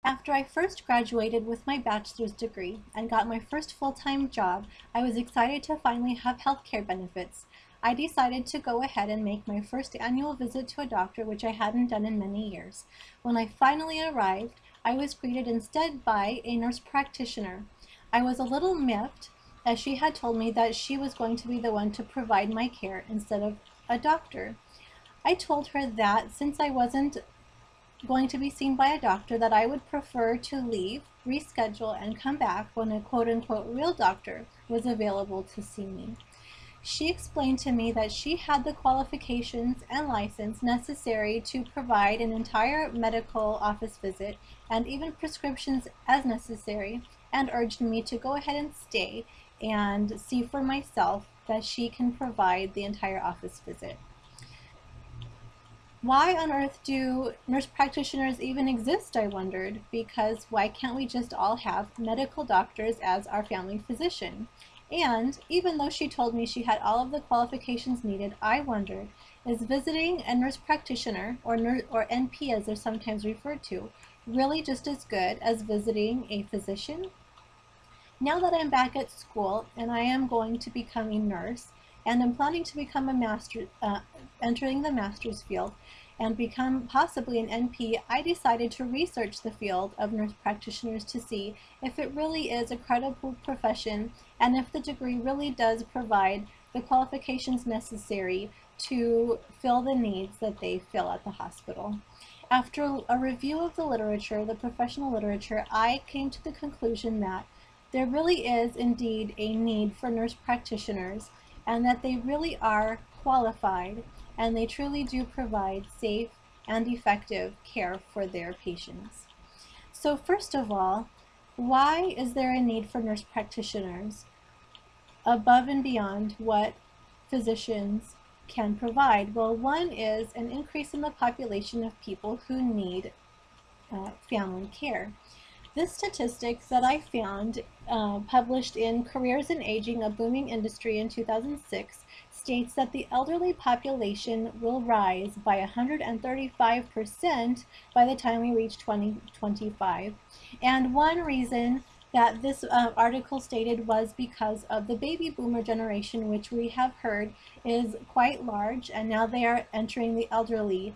After I first graduated with my bachelor's degree and got my first full-time job, I was excited to finally have healthcare benefits. I decided to go ahead and make my first annual visit to a doctor, which I hadn't done in many years. When I finally arrived, I was greeted instead by a nurse practitioner. I was a little miffed, as she had told me that she was going to be the one to provide my care instead of a doctor. I told her that since I wasn't going to be seen by a doctor, that I would prefer to leave, reschedule, and come back when a quote-unquote real doctor was available to see me. She explained to me that she had the qualifications and license necessary to provide an entire medical office visit and even prescriptions as necessary, and urged me to go ahead and stay and see for myself that she can provide the entire office visit. Why on earth do nurse practitioners even exist, I wondered, because why can't we just all have medical doctors as our family physician? And even though she told me she had all of the qualifications needed, I wondered, is visiting a nurse practitioner, or NP as they're sometimes referred to, really just as good as visiting a physician? Now that I'm back at school and I am going to become a nurse, and I'm planning to become entering the master's field and become possibly an NP, I decided to research the field of nurse practitioners to see if it really is a credible profession and if the degree really does provide the qualifications necessary to fill the needs that they fill at the hospital. After a review of the literature, the professional literature, I came to the conclusion that there really is indeed a need for nurse practitioners, and that they really are qualified and they truly do provide safe and effective care for their patients. So first of all, why is there a need for nurse practitioners above and beyond what physicians can provide? Well, one is an increase in the population of people who need family care. This statistic that I found, published in Careers in Aging, a Booming Industry in 2006, states that the elderly population will rise by 135% by the time we reach 2025. And one reason that this article stated was because of the baby boomer generation, which we have heard is quite large, and now they are entering the elderly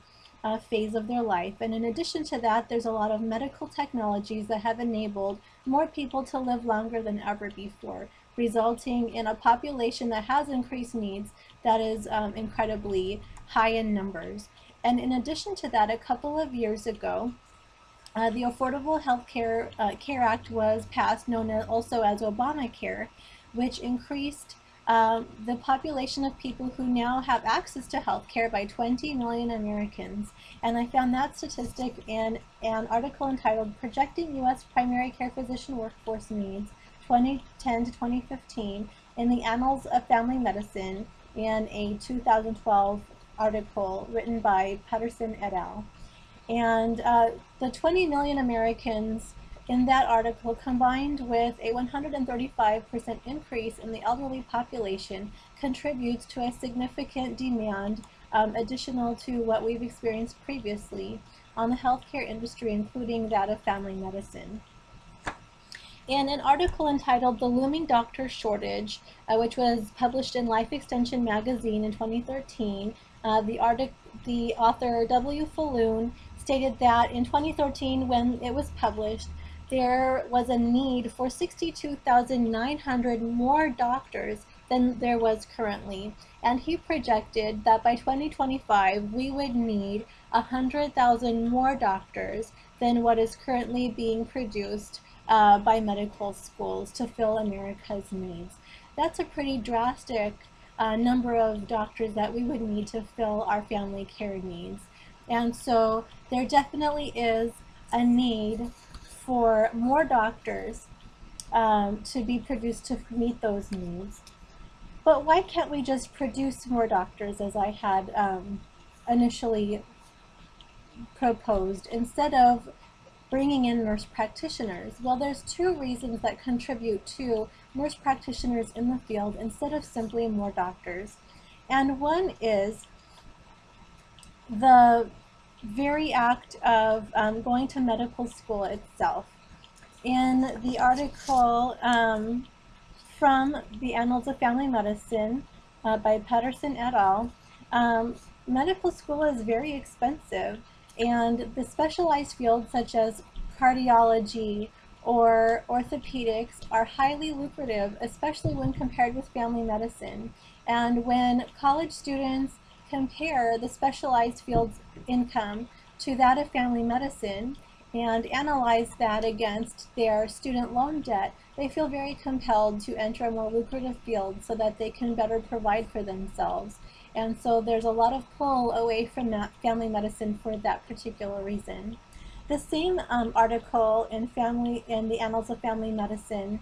phase of their life. And in addition to that, there's a lot of medical technologies that have enabled more people to live longer than ever before, resulting in a population that has increased needs that is incredibly high in numbers. And in addition to that, a couple of years ago, the Affordable Care Act was passed, known also as Obamacare, which increased the population of people who now have access to health care by 20 million Americans. And I found that statistic in an article entitled Projecting U.S. Primary Care Physician Workforce Needs 2010 to 2015 in the Annals of Family Medicine, in a 2012 article written by Patterson et al. And the 20 million Americans in that article, combined with a 135% increase in the elderly population, contributes to a significant demand additional to what we've experienced previously on the healthcare industry, including that of family medicine. In an article entitled The Looming Doctor Shortage, which was published in Life Extension magazine in 2013, the author W. Falloon stated that in 2013, when it was published, there was a need for 62,900 more doctors than there was currently. And he projected that by 2025, we would need 100,000 more doctors than what is currently being produced by medical schools to fill America's needs. That's a pretty drastic number of doctors that we would need to fill our family care needs. And so there definitely is a need for more doctors to be produced to meet those needs. But why can't we just produce more doctors, as I had initially proposed, instead of bringing in nurse practitioners? Well, there's two reasons that contribute to nurse practitioners in the field instead of simply more doctors. And one is the very act of going to medical school itself. In the article from the Annals of Family Medicine by Patterson et al., um, medical school is very expensive, and the specialized fields such as cardiology or orthopedics are highly lucrative, especially when compared with family medicine. And when college students compare the specialized field's income to that of family medicine and analyze that against their student loan debt, they feel very compelled to enter a more lucrative field so that they can better provide for themselves. And so there's a lot of pull away from that family medicine for that particular reason. The same article in the Annals of Family Medicine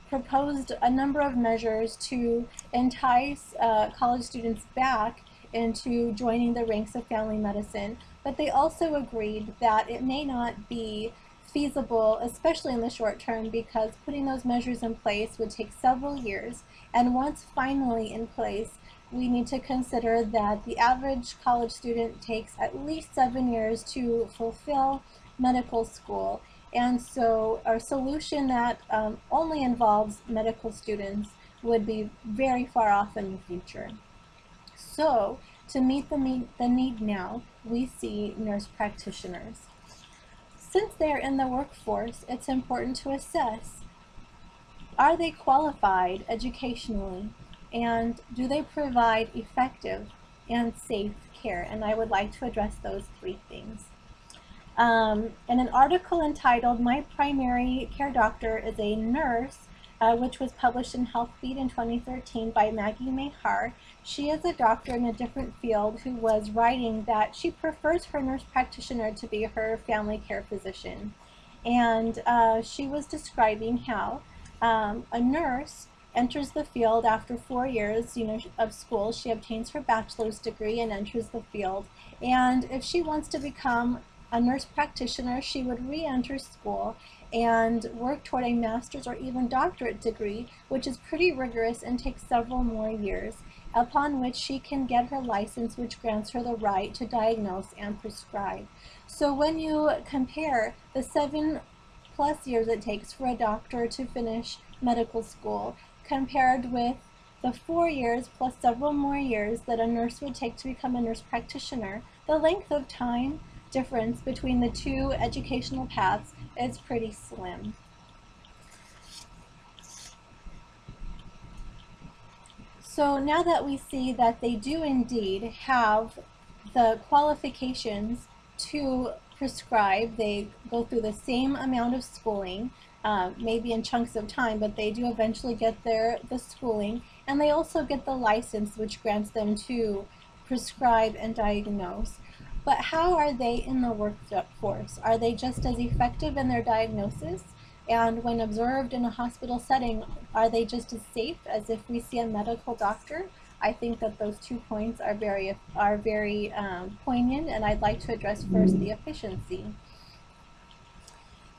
proposed a number of measures to entice college students back into joining the ranks of family medicine, but they also agreed that it may not be feasible, especially in the short term, because putting those measures in place would take several years. And once finally in place, we need to consider that the average college student takes at least 7 years to fulfill medical school. And so a solution that only involves medical students would be very far off in the future. So to meet the need now, we see nurse practitioners. Since they're in the workforce, it's important to assess, are they qualified educationally, and do they provide effective and safe care? And I would like to address those three things. In an article entitled "My Primary Care Doctor is a Nurse," which was published in HealthBeat in 2013 by Maggie Mahar, she is a doctor in a different field who was writing that she prefers her nurse practitioner to be her family care physician. And she was describing how a nurse enters the field after 4 years, of school. She obtains her bachelor's degree and enters the field. And if she wants to become a nurse practitioner, she would re-enter school and work toward a master's or even doctorate degree, which is pretty rigorous and takes several more years, upon which she can get her license, which grants her the right to diagnose and prescribe. So when you compare the 7+ years it takes for a doctor to finish medical school compared with the 4 years plus several more years that a nurse would take to become a nurse practitioner, the length of time difference between the two educational paths is pretty slim. So now that we see that they do indeed have the qualifications to prescribe, they go through the same amount of schooling, maybe in chunks of time, but they do eventually get the schooling, and they also get the license, which grants them to prescribe and diagnose. But how are they in the workforce? Are they just as effective in their diagnosis? And when observed in a hospital setting, are they just as safe as if we see a medical doctor? I think that those 2 points are very poignant, and I'd like to address first the efficiency.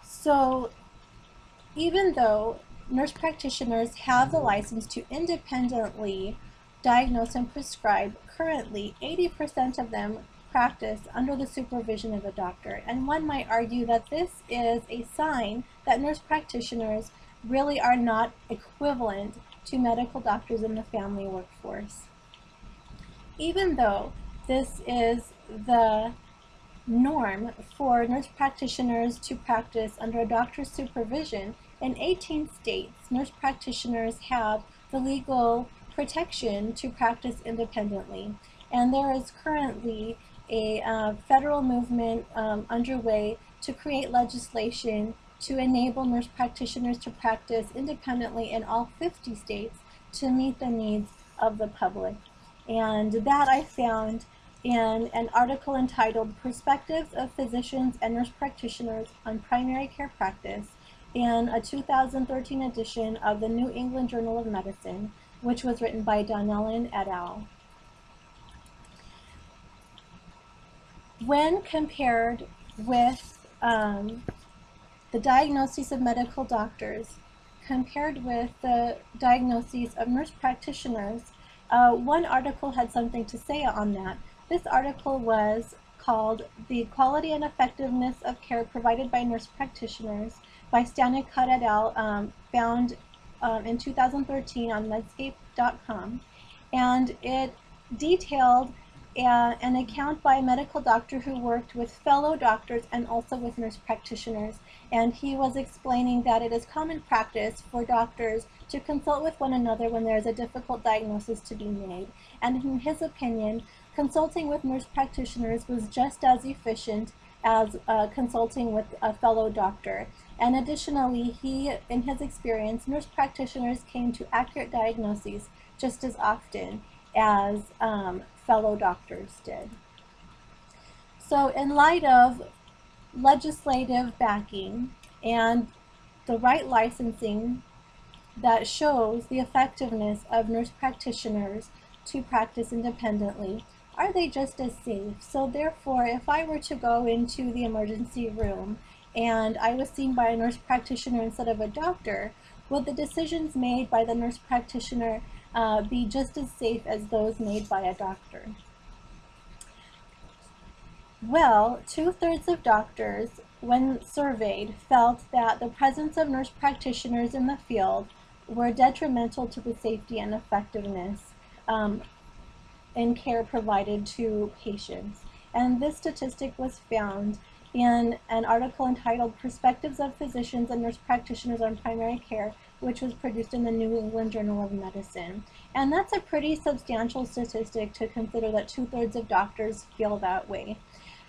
So even though nurse practitioners have the license to independently diagnose and prescribe, currently 80% of them practice under the supervision of a doctor. And one might argue that this is a sign that nurse practitioners really are not equivalent to medical doctors in the family workforce. Even though this is the norm for nurse practitioners to practice under a doctor's supervision, in 18 states, nurse practitioners have the legal protection to practice independently. And there is currently a federal movement underway to create legislation to enable nurse practitioners to practice independently in all 50 states to meet the needs of the public. And that I found in an article entitled "Perspectives of Physicians and Nurse Practitioners on Primary Care Practice" in a 2013 edition of the New England Journal of Medicine, which was written by Donnellan et al. When compared with the diagnoses of medical doctors compared with the diagnoses of nurse practitioners, one article had something to say on that. This article was called The Quality and Effectiveness of Care Provided by Nurse Practitioners by Stanicott et al., found in 2013 on medscape.com. And it detailed an account by a medical doctor who worked with fellow doctors and also with nurse practitioners. And he was explaining that it is common practice for doctors to consult with one another when there is a difficult diagnosis to be made. And in his opinion, consulting with nurse practitioners was just as efficient as consulting with a fellow doctor. And additionally, in his experience, nurse practitioners came to accurate diagnoses just as often as fellow doctors did. So in light of legislative backing and the right licensing that shows the effectiveness of nurse practitioners to practice independently, are they just as safe? So therefore, if I were to go into the emergency room and I was seen by a nurse practitioner instead of a doctor, would the decisions made by the nurse practitioner be just as safe as those made by a doctor? Well, 2/3 of doctors, when surveyed, felt that the presence of nurse practitioners in the field were detrimental to the safety and effectiveness in care provided to patients. And this statistic was found in an article entitled Perspectives of Physicians and Nurse Practitioners on Primary Care, which was produced in the New England Journal of Medicine. And that's a pretty substantial statistic to consider that 2/3 of doctors feel that way.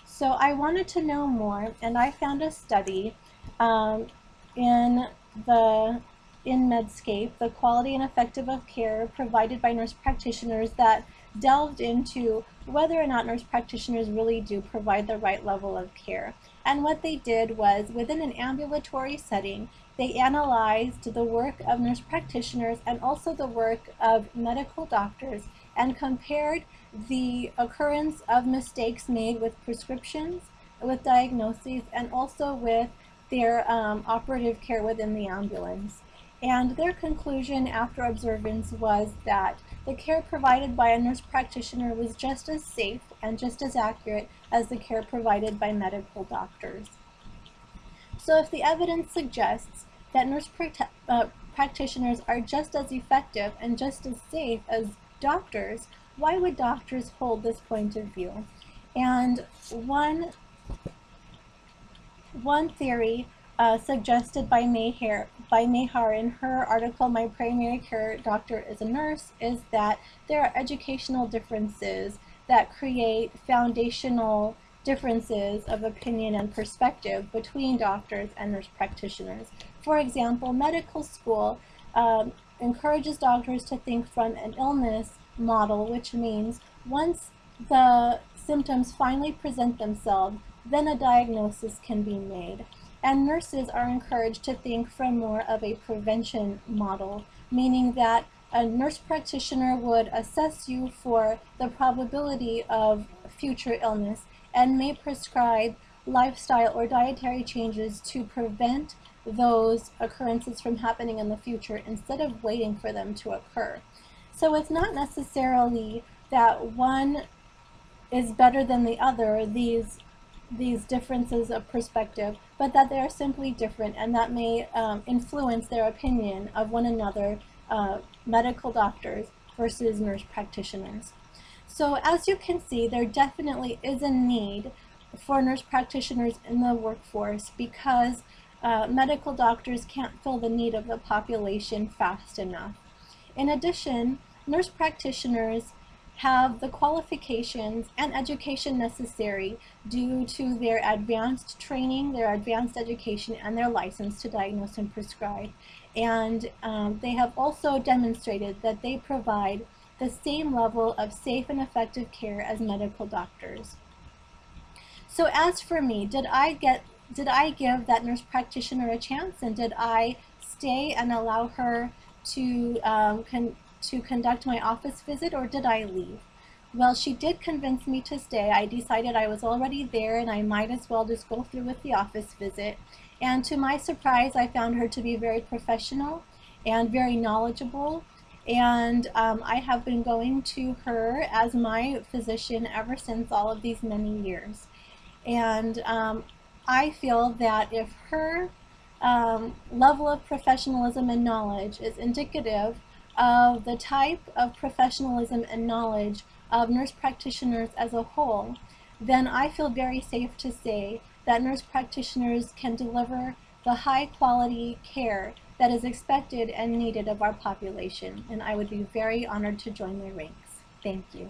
So I wanted to know more, and I found a study in Medscape, The Quality and Effective of Care Provided by Nurse Practitioners, that delved into whether or not nurse practitioners really do provide the right level of care. And what they did was, within an ambulatory setting, they analyzed the work of nurse practitioners and also the work of medical doctors and compared the occurrence of mistakes made with prescriptions, with diagnoses, and also with their operative care within the ambulance. And their conclusion after observance was that the care provided by a nurse practitioner was just as safe and just as accurate as the care provided by medical doctors. So if the evidence suggests that nurse practitioners are just as effective and just as safe as doctors, why would doctors hold this point of view? And one theory suggested by Mayhar in her article, My Primary Care Doctor is a Nurse, is that there are educational differences that create foundational differences of opinion and perspective between doctors and nurse practitioners. For example, medical school encourages doctors to think from an illness model, which means once the symptoms finally present themselves, then a diagnosis can be made. And nurses are encouraged to think from more of a prevention model, meaning that a nurse practitioner would assess you for the probability of future illness and may prescribe lifestyle or dietary changes to prevent those occurrences from happening in the future instead of waiting for them to occur. So it's not necessarily that one is better than the other, these differences of perspective, but that they are simply different, and that may influence their opinion of one another, medical doctors versus nurse practitioners. So as you can see, there definitely is a need for nurse practitioners in the workforce because medical doctors can't fill the need of the population fast enough. In addition, nurse practitioners have the qualifications and education necessary due to their advanced training, their advanced education, and their license to diagnose and prescribe. And they have also demonstrated that they provide the same level of safe and effective care as medical doctors. So as for me, did I give that nurse practitioner a chance, and did I stay and allow her to conduct my office visit, or did I leave? Well, she did convince me to stay. I decided I was already there and I might as well just go through with the office visit. And to my surprise, I found her to be very professional and very knowledgeable And I have been going to her as my physician ever since all of these many years. And I feel that if her level of professionalism and knowledge is indicative of the type of professionalism and knowledge of nurse practitioners as a whole, then I feel very safe to say that nurse practitioners can deliver the high quality care that is expected and needed of our population, and I would be very honored to join their ranks. Thank you.